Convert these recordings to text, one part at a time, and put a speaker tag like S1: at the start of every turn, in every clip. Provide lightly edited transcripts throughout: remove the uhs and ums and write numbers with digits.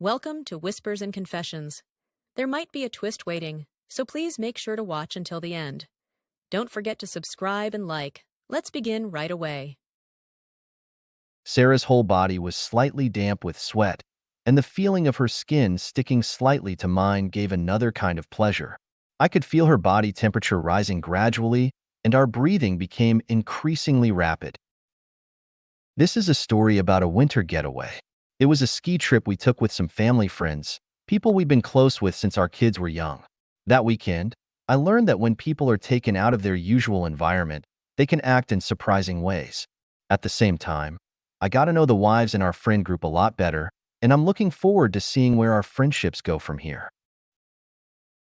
S1: Welcome to Whispers and Confessions. There might be a twist waiting, so please make sure to watch until the end. Don't forget to subscribe and like. Let's begin right away.
S2: Sarah's whole body was slightly damp with sweat, and the feeling of her skin sticking slightly to mine gave another kind of pleasure. I could feel her body temperature rising gradually, and our breathing became increasingly rapid. This is a story about a winter getaway. It was a ski trip we took with some family friends, people we've been close with since our kids were young. That weekend, I learned that when people are taken out of their usual environment, they can act in surprising ways. At the same time, I got to know the wives in our friend group a lot better, and I'm looking forward to seeing where our friendships go from here.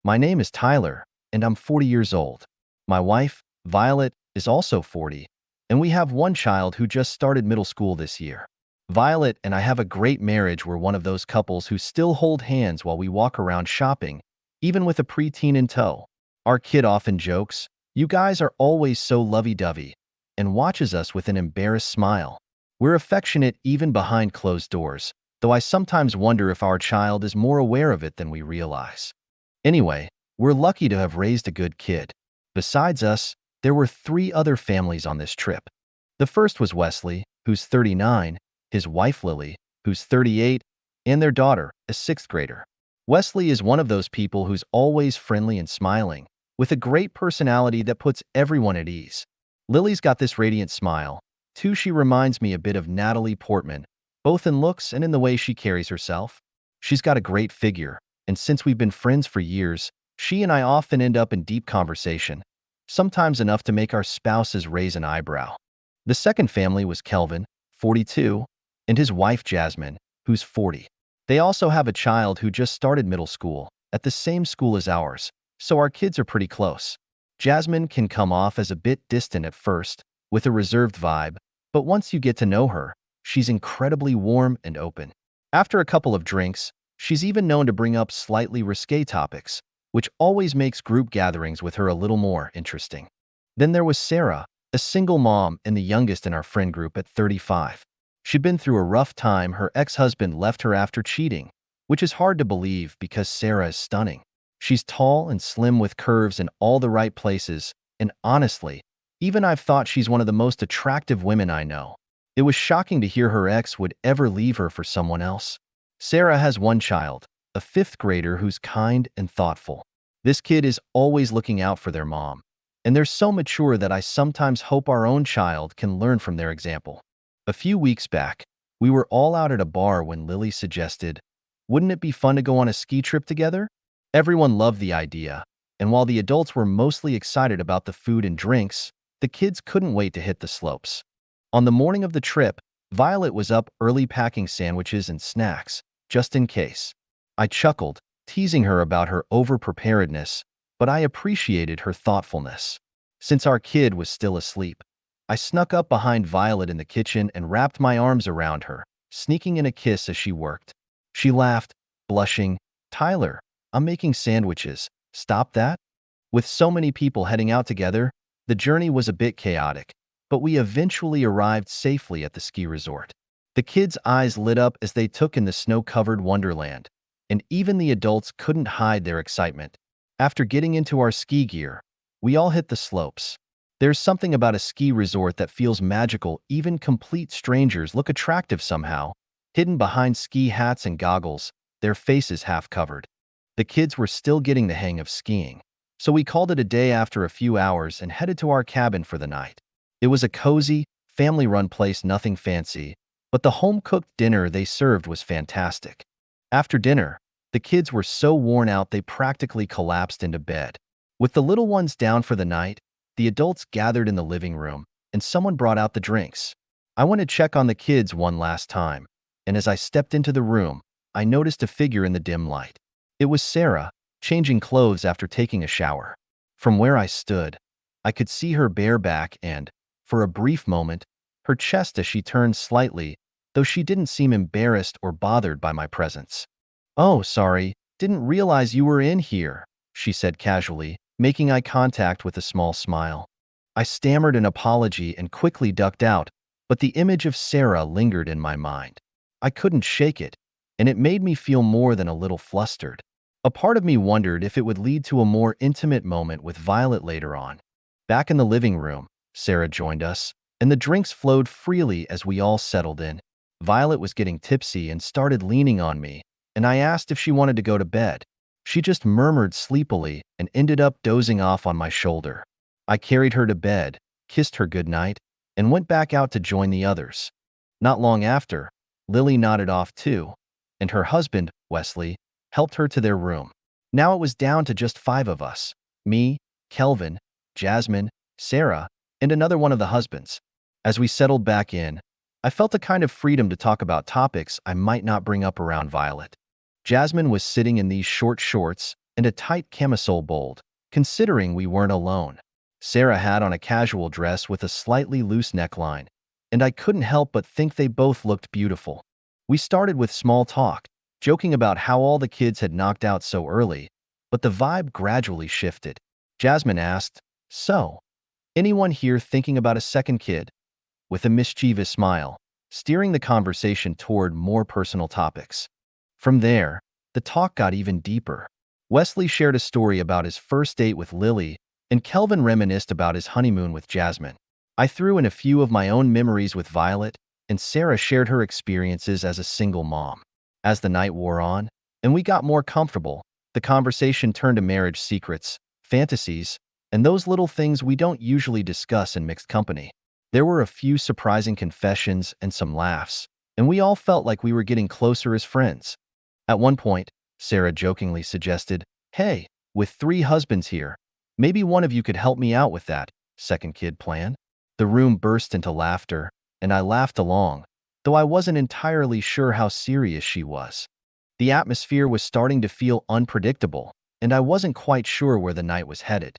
S2: My name is Tyler, and I'm 40 years old. My wife, Violet, is also 40, and we have one child who just started middle school this year. Violet and I have a great marriage. We're one of those couples who still hold hands while we walk around shopping, even with a preteen in tow. Our kid often jokes, "You guys are always so lovey-dovey," and watches us with an embarrassed smile. We're affectionate even behind closed doors, though I sometimes wonder if our child is more aware of it than we realize. Anyway, we're lucky to have raised a good kid. Besides us, there were 3 other families on this trip. The first was Wesley, who's 39, his wife Lily, who's 38, and their daughter, a 6th grader. Wesley is one of those people who's always friendly and smiling, with a great personality that puts everyone at ease. Lily's got this radiant smile, too. She reminds me a bit of Natalie Portman, both in looks and in the way she carries herself. She's got a great figure, and since we've been friends for years, she and I often end up in deep conversation, sometimes enough to make our spouses raise an eyebrow. The second family was Kelvin, 42, and his wife Jasmine, who's 40. They also have a child who just started middle school, at the same school as ours, so our kids are pretty close. Jasmine can come off as a bit distant at first, with a reserved vibe, but once you get to know her, she's incredibly warm and open. After a couple of drinks, she's even known to bring up slightly risque topics, which always makes group gatherings with her a little more interesting. Then there was Sarah, a single mom and the youngest in our friend group at 35. She'd been through a rough time. Her ex-husband left her after cheating, which is hard to believe because Sarah is stunning. She's tall and slim with curves in all the right places, and honestly, even I've thought she's one of the most attractive women I know. It was shocking to hear her ex would ever leave her for someone else. Sarah has one child, a 5th grader who's kind and thoughtful. This kid is always looking out for their mom, and they're so mature that I sometimes hope our own child can learn from their example. A few weeks back, we were all out at a bar when Lily suggested, "Wouldn't it be fun to go on a ski trip together?" Everyone loved the idea, and while the adults were mostly excited about the food and drinks, the kids couldn't wait to hit the slopes. On the morning of the trip, Violet was up early packing sandwiches and snacks, just in case. I chuckled, teasing her about her over-preparedness, but I appreciated her thoughtfulness. Since our kid was still asleep, I snuck up behind Violet in the kitchen and wrapped my arms around her, sneaking in a kiss as she worked. She laughed, blushing, "Tyler, I'm making sandwiches. Stop that?" With so many people heading out together, the journey was a bit chaotic, but we eventually arrived safely at the ski resort. The kids' eyes lit up as they took in the snow-covered wonderland, and even the adults couldn't hide their excitement. After getting into our ski gear, we all hit the slopes. There's something about a ski resort that feels magical. Even complete strangers look attractive somehow, hidden behind ski hats and goggles, their faces half covered. The kids were still getting the hang of skiing, so we called it a day after a few hours and headed to our cabin for the night. It was a cozy, family-run place, nothing fancy, but the home-cooked dinner they served was fantastic. After dinner, the kids were so worn out they practically collapsed into bed. With the little ones down for the night, the adults gathered in the living room, and someone brought out the drinks. I went to check on the kids one last time, and as I stepped into the room, I noticed a figure in the dim light. It was Sarah, changing clothes after taking a shower. From where I stood, I could see her bare back and, for a brief moment, her chest as she turned slightly, though she didn't seem embarrassed or bothered by my presence. "Oh, sorry, didn't realize you were in here," she said casually, making eye contact with a small smile. I stammered an apology and quickly ducked out, but the image of Sarah lingered in my mind. I couldn't shake it. and it made me feel more than a little flustered. A part of me wondered if it would lead to a more intimate moment with Violet later on. Back in the living room, Sarah joined us, and the drinks flowed freely as we all settled in. Violet was getting tipsy and started leaning on me, and I asked if she wanted to go to bed. She just murmured sleepily and ended up dozing off on my shoulder. I carried her to bed, kissed her goodnight, and went back out to join the others. Not long after, Lily nodded off too, and her husband, Wesley, helped her to their room. Now it was down to just 5 of us: me, Kelvin, Jasmine, Sarah, and another one of the husbands. As we settled back in, I felt a kind of freedom to talk about topics I might not bring up around Violet. Jasmine was sitting in these short shorts and a tight camisole bold, considering we weren't alone. Sarah had on a casual dress with a slightly loose neckline, and I couldn't help but think they both looked beautiful. We started with small talk, joking about how all the kids had knocked out so early, but the vibe gradually shifted. Jasmine asked, "So, anyone here thinking about a second kid?" with a mischievous smile, steering the conversation toward more personal topics. From there, the talk got even deeper. Wesley shared a story about his first date with Lily, and Kelvin reminisced about his honeymoon with Jasmine. I threw in a few of my own memories with Violet, and Sarah shared her experiences as a single mom. As the night wore on, and we got more comfortable, the conversation turned to marriage secrets, fantasies, and those little things we don't usually discuss in mixed company. There were a few surprising confessions and some laughs, and we all felt like we were getting closer as friends. At one point, Sarah jokingly suggested, "Hey, with 3 husbands here, maybe one of you could help me out with that second kid plan?" The room burst into laughter, and I laughed along, though I wasn't entirely sure how serious she was. The atmosphere was starting to feel unpredictable, and I wasn't quite sure where the night was headed.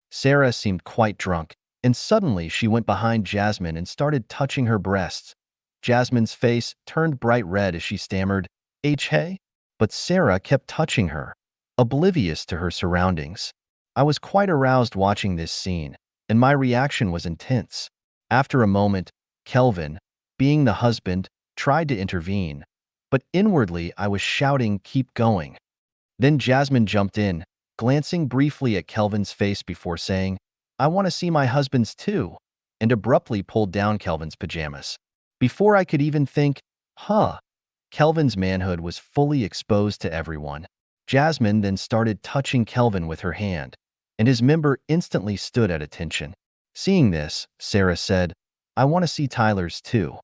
S2: Sarah seemed quite drunk, and suddenly she went behind Jasmine and started touching her breasts. Jasmine's face turned bright red as she stammered, "Hey?" But Sarah kept touching her, oblivious to her surroundings. I was quite aroused watching this scene, and my reaction was intense. After a moment, Kelvin, being the husband, tried to intervene, but inwardly I was shouting, "Keep going." Then Jasmine jumped in, glancing briefly at Kelvin's face before saying, "I want to see my husband's too," and abruptly pulled down Kelvin's pajamas. Before I could even think, Kelvin's manhood was fully exposed to everyone. Jasmine then started touching Kelvin with her hand, and his member instantly stood at attention. Seeing this, Sarah said, "I want to see Tyler's too."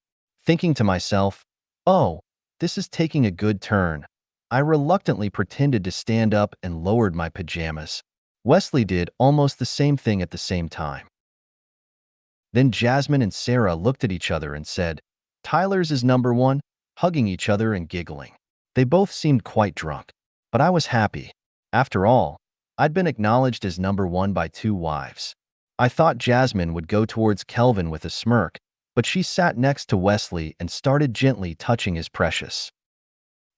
S2: Thinking to myself, "Oh, this is taking a good turn," I reluctantly pretended to stand up and lowered my pajamas. Wesley did almost the same thing at the same time. Then Jasmine and Sarah looked at each other and said, "Tyler's is number 1," hugging each other and giggling. They both seemed quite drunk, but I was happy. After all, I'd been acknowledged as number 1 by 2 wives. I thought Jasmine would go towards Kelvin with a smirk, but she sat next to Wesley and started gently touching his precious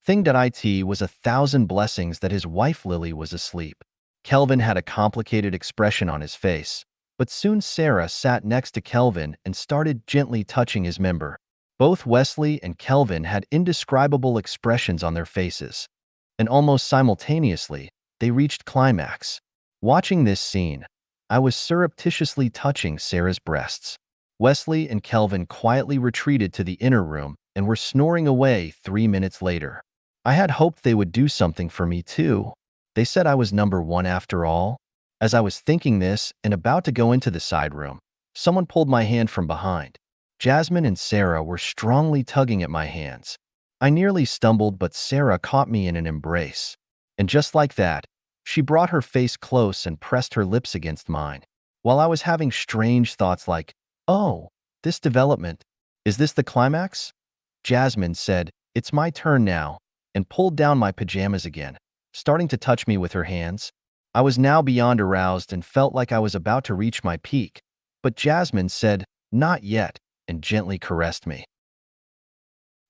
S2: thing. It was 1,000 blessings that his wife Lily was asleep. Kelvin had a complicated expression on his face, but soon Sarah sat next to Kelvin and started gently touching his member. Both Wesley and Kelvin had indescribable expressions on their faces, and almost simultaneously, they reached climax. Watching this scene, I was surreptitiously touching Sarah's breasts. Wesley and Kelvin quietly retreated to the inner room and were snoring away 3 minutes later. I had hoped they would do something for me too. They said I was number 1 after all. As I was thinking this and about to go into the side room, someone pulled my hand from behind. Jasmine and Sarah were strongly tugging at my hands. I nearly stumbled, but Sarah caught me in an embrace. And just like that, she brought her face close and pressed her lips against mine. While I was having strange thoughts like, "Oh, this development, is this the climax?" Jasmine said, "It's my turn now," and pulled down my pajamas again, starting to touch me with her hands. I was now beyond aroused and felt like I was about to reach my peak, but Jasmine said, "Not yet," and gently caressed me.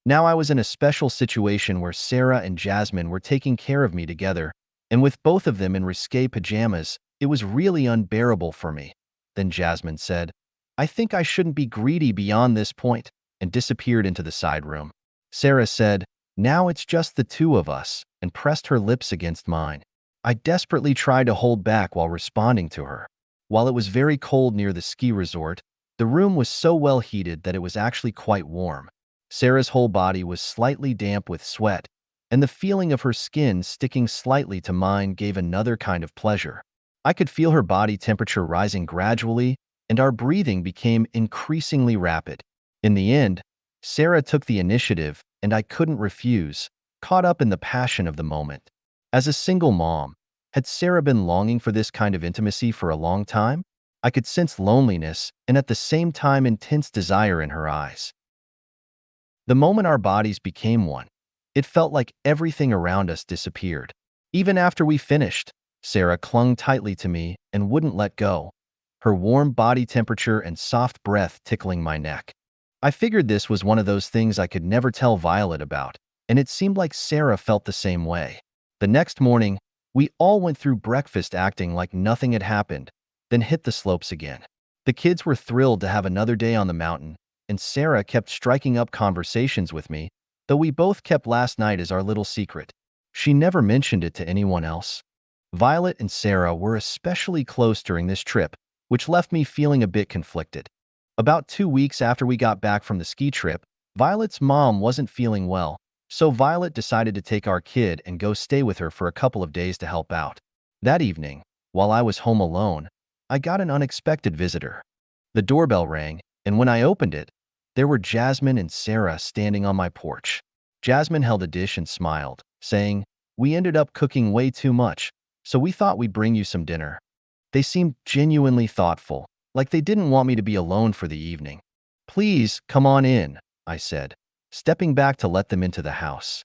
S2: Now I was in a special situation where Sarah and Jasmine were taking care of me together, and with both of them in risque pajamas, it was really unbearable for me. Then Jasmine said, "I think I shouldn't be greedy beyond this point," and disappeared into the side room. Sarah said, Now it's just the two of us, and pressed her lips against mine. I desperately tried to hold back while responding to her. While it was very cold near the ski resort, the room was so well heated that it was actually quite warm. Sarah's whole body was slightly damp with sweat, and the feeling of her skin sticking slightly to mine gave another kind of pleasure. I could feel her body temperature rising gradually, and our breathing became increasingly rapid. In the end, Sarah took the initiative, and I couldn't refuse, caught up in the passion of the moment. As a single mom, had Sarah been longing for this kind of intimacy for a long time? I could sense loneliness and at the same time intense desire in her eyes. The moment our bodies became one, it felt like everything around us disappeared. Even after we finished, Sarah clung tightly to me and wouldn't let go, her warm body temperature and soft breath tickling my neck. I figured this was one of those things I could never tell Violet about, and it seemed like Sarah felt the same way. The next morning, we all went through breakfast acting like nothing had happened, then hit the slopes again. The kids were thrilled to have another day on the mountain, and Sarah kept striking up conversations with me, though we both kept last night as our little secret. She never mentioned it to anyone else. Violet and Sarah were especially close during this trip, which left me feeling a bit conflicted. About 2 weeks after we got back from the ski trip, Violet's mom wasn't feeling well, so Violet decided to take our kid and go stay with her for a couple of days to help out. That evening, while I was home alone, I got an unexpected visitor. The doorbell rang, and when I opened it, there were Jasmine and Sarah standing on my porch. Jasmine held a dish and smiled, saying, "We ended up cooking way too much, so we thought we'd bring you some dinner." They seemed genuinely thoughtful, like they didn't want me to be alone for the evening. "Please, come on in," I said, stepping back to let them into the house.